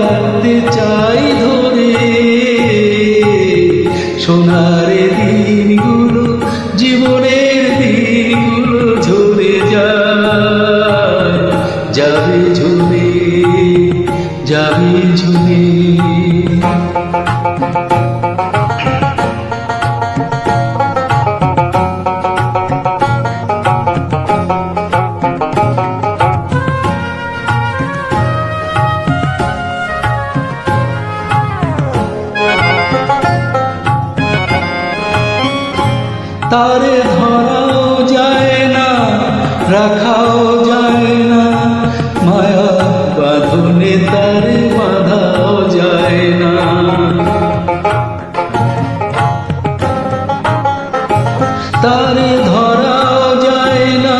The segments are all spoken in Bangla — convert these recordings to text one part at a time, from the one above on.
রাখতে চাই ধরে সোনার দিনগুলো, জীবনের দিনগুলো ঝরে যায়, যাবে ঝরে, যাবে ঝরে। তারে ধরাও যায় না, রাখাও যায় না, মায়া বাঁধনে তারে বাঁধাও যায় না। তারে ধরাও যায় না,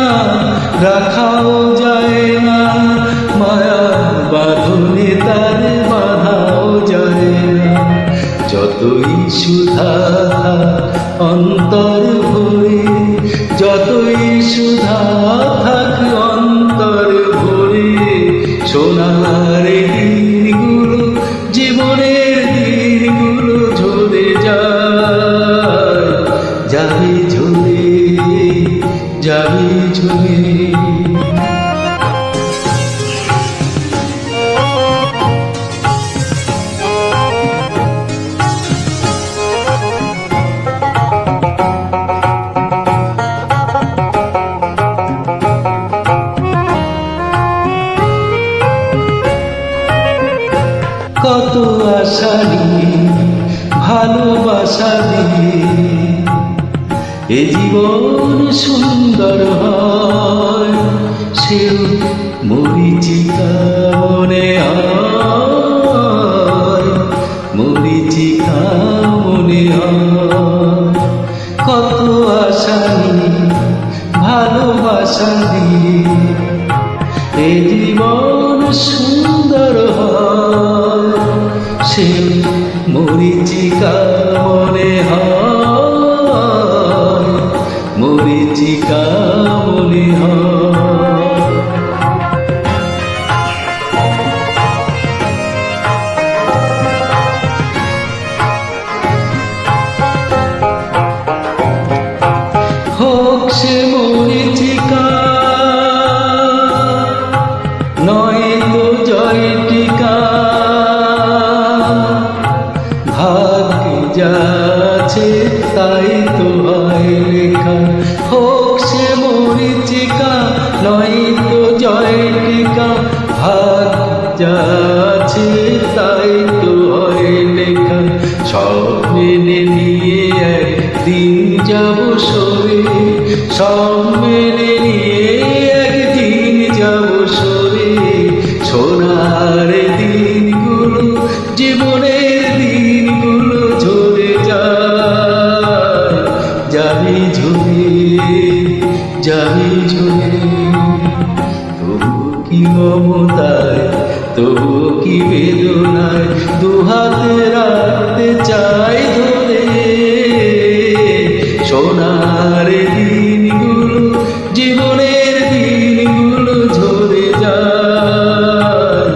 রাখাও যায় না, মায়া বাঁধনে তারে বাঁধাও যায় না। যতই সুধা অন্তর ভরে, যতই সুধা থাক অন্তর ভরে, সোনার দিনগুলো, জীবনের দিনগুলো ঝরে যায়, যাবে ঝরে, যাবে ঝরে। কত আশা নিয়ে, ভালোবাসা দিয়ে এ জীবন সুন্দর হয়, সেও মরীচিকা মনে হয়, মরীচিকা মনে হয়। কত আশা নিয়ে, ভালোবাসা দিয়ে এ জীবন সুন্দর হয়, সে মরীচিকা মনে হয়, মরীচিকা মনে হয়। হোক সে মরীচিকা, নয় তো জয় টিকা, ভাগ্যে যা আছে তাই তো হয় লেখা। হোক সে মরীচিকা, নয় তো জয় টিকা, ভাগ্যে যা আছে তাই তো হয় লেখা। সব মেনে নিয়ে একদিন যাব সরে, সব মেনে নিয়ে একদিন যাব সরে, সোনার দিনগুলো, জীবনের দিনগুলো ঝরে যায়, যাবে ঝরে, যাবে ঝরে। তবু কি মমতায়, তবু কি বেদনায়, দুহাতে রাখতে চাই ধরে সোনার দিনগুলো, জীবনের দিনগুলো ঝরে যায়,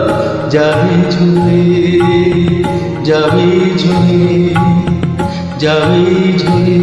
যাবে ঝরে, যাবে ঝরে, যাবে ঝরে।